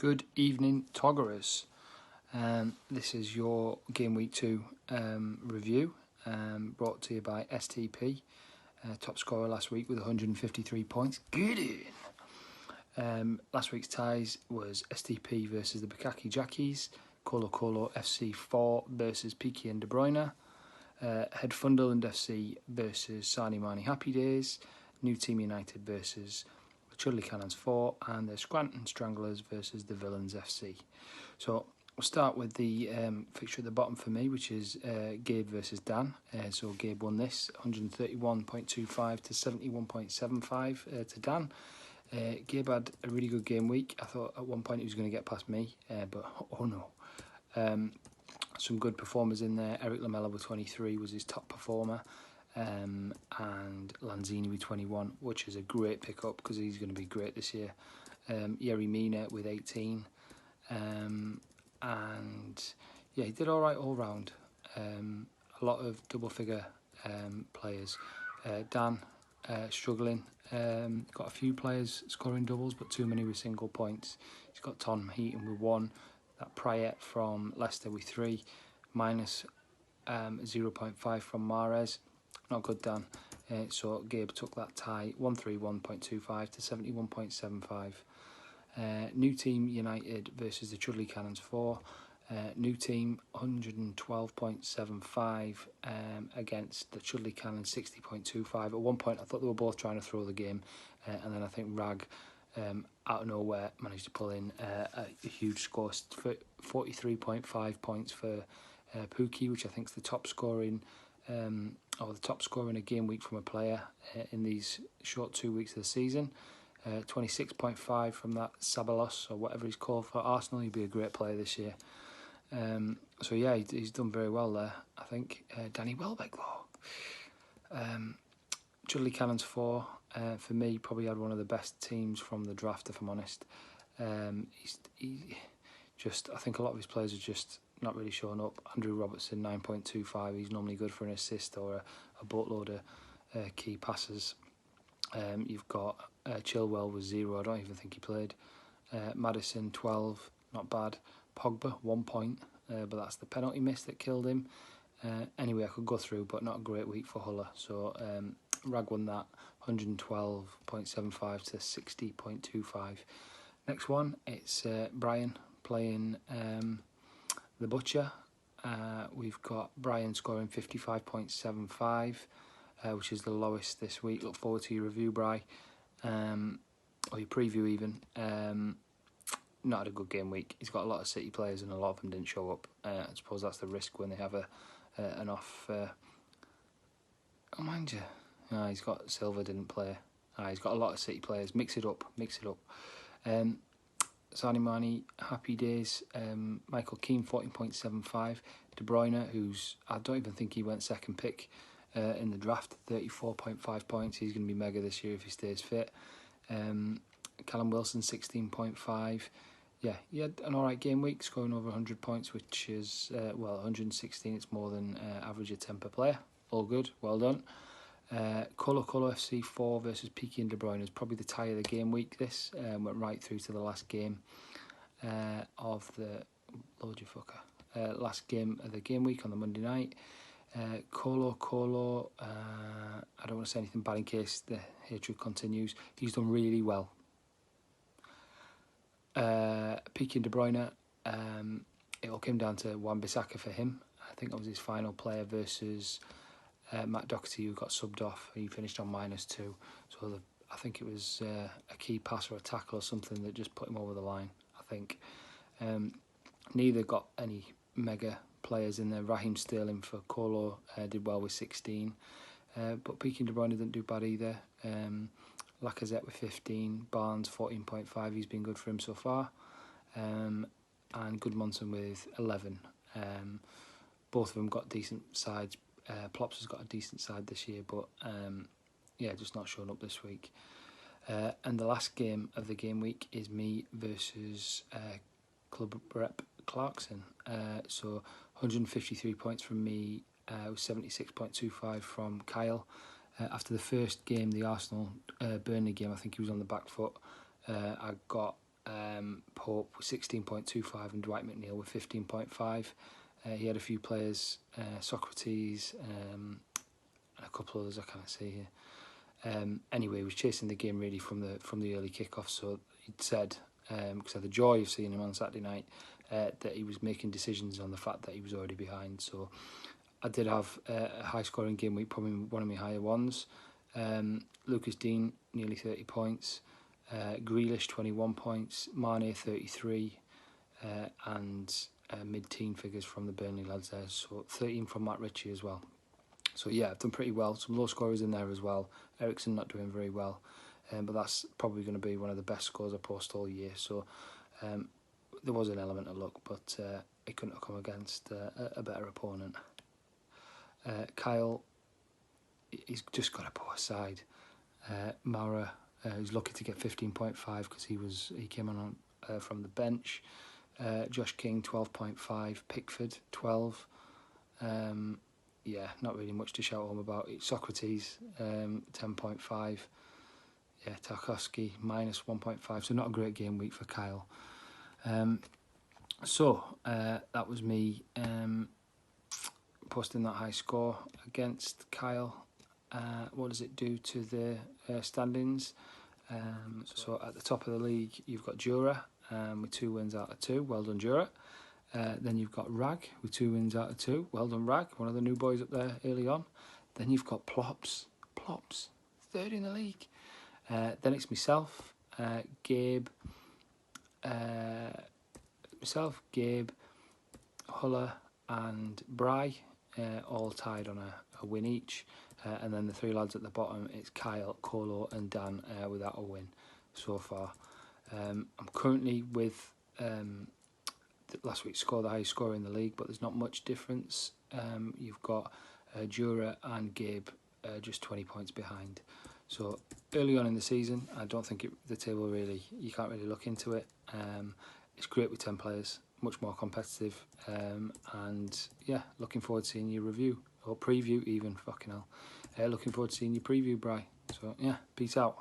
Good evening, Toggerers. This is your Game Week 2 review, brought to you by EssTeePea, top scorer last week with 153 points. Get in! Last week's ties was EssTeePea versus the Bukaki Jackies, Colo Colo FC 4 versus Peaky and De Bruyne, Headfunderland FC versus Sarnie Marnie Happy Days, New Team United versus Chudley Cannons 4, and the Scranton Stranglers versus the Villains FC. So we'll start with the fixture at the bottom for me, which is Gabe versus Dan. So Gabe won this 131.25 to 71.75 to Dan. Gabe had a really good game week. I thought at one point he was going to get past me, but oh no. Some good performers in there. Eric Lamella with 23 was his top performer. And Lanzini with 21, which is a great pickup because he's going to be great this year. Yerry Mina with 18, and yeah, he did all right all round. A lot of double figure players. Dan struggling. Got a few players scoring doubles, but too many with single points. He's got Tom Heaton with 1. That Prayet from Leicester with 3, minus 0.5 from Mahrez. Not good, Dan. So Gabe took that tie 131.25 to 71.75. New Team United versus the Chudley Cannons 4. New Team 112.75 against the Chudley Cannons 60.25. At one point I thought they were both trying to throw the game, and then I think Rag out of nowhere managed to pull in a huge score, 43.5 points for Pookie, which I think is the top scoring or the top scorer in a game week from a player in these short 2 weeks of the season. 26.5 from that Sabalos, or whatever he's called for Arsenal. He'd be a great player this year. So yeah, he's done very well there, I think. Danny Welbeck though. Chudley Cannons 4, for me, probably had one of the best teams from the draft, if I'm honest. I think a lot of his players are just not really showing up. Andrew Robertson 9.25. He's normally good for an assist or a boatload of key passes. You've got Chilwell with 0. I don't even think he played. Maddison 12, not bad. Pogba 1 point, but that's the penalty miss that killed him. Anyway, I could go through, but not a great week for Huller. So Rag won that 112.75 to 60.25. Next one, it's Brian playing the Butcher. We've got Brian scoring 55.75, which is the lowest this week. Look forward to your review, Bri, or your preview even. Not had a good game week. He's got a lot of City players and a lot of them didn't show up. I suppose that's the risk when they have an off. Oh, mind you, he's got Silva didn't play. He's got a lot of City players. Mix it up. Sarnie Marnie Happy Days, Michael Keane 14.75, De Bruyne, who's, I don't even think he went second pick in the draft, 34.5 points. He's going to be mega this year if he stays fit. Callum Wilson 16.5. Yeah, he had an alright game week, scoring over 100 points, which is 116. It's more than average a 10 per player. All good, well done. Colo Colo FC 4 versus Peaky and De Bruyne is probably the tie of the game week. This went right through to the last game of the last game of the game week on the Monday night. Colo Colo, I don't want to say anything bad in case the hatred continues. He's done really well. Peaky and De Bruyne, it all came down to Wan-Bissaka for him. I think that was his final player versus Matt Doherty, who got subbed off. He finished on -2. So I think it was a key pass or a tackle or something that just put him over the line, I think. Neither got any mega players in there. Raheem Sterling for Colo did well with 16. But Peaky and De Bruyne didn't do bad either. Lacazette with 15. Barnes 14.5. He's been good for him so far. And Goodmanson with 11. Both of them got decent sides. Plops has got a decent side this year, but yeah, just not showing up this week. And the last game of the game week is me versus Club Rep Clarkson. So 153 points from me, 76.25 from Kyle. After the first game, the Arsenal Burnley game, I think he was on the back foot. I got Pope with 16.25 and Dwight McNeil with 15.5. He had a few players, Socrates, and a couple others I can't see here. Anyway, he was chasing the game really from the early kickoff. So he'd said, because I had the joy of seeing him on Saturday night, that he was making decisions on the fact that he was already behind. So I did have a high-scoring game week, probably one of my higher ones. Lucas Dean, nearly 30 points. Grealish, 21 points. Mane, 33. And mid-teen figures from the Burnley lads there. So 13 from Matt Ritchie as well. So yeah, I've done pretty well. Some low scorers in there as well. Ericsson not doing very well. But that's probably going to be one of the best scores I post all year. So there was an element of luck, but it couldn't have come against a better opponent. Kyle, he's just got a poor side. Mara, he's lucky to get 15.5 because he came on from the bench. Josh King, 12.5. Pickford, 12. Yeah, not really much to shout home about. Socrates, 10.5. Yeah, Tarkowski, minus 1.5. So not a great game week for Kyle. So that was me posting that high score against Kyle. What does it do to the standings? So at the top of the league, you've got Jura with 2 wins out of 2. Well done, Jura. Then you've got Rag with 2 wins out of 2. Well done, Rag. One of the new boys up there early on. Then you've got Plops, 3rd in the league. Then it's myself, Gabe, Huller and Bry, all tied on a win each. And then the 3 lads at the bottom, it's Kyle, Colo and Dan without a win so far. I'm currently with last week's score, the highest scorer in the league, but there's not much difference. You've got Jura and Gabe just 20 points behind. So early on in the season, I don't think the table really, you can't really look into it. It's great with 10 players, much more competitive, and yeah, looking forward to seeing your review, or preview even, fucking hell. Looking forward to seeing your preview, Bri. So yeah, peace out.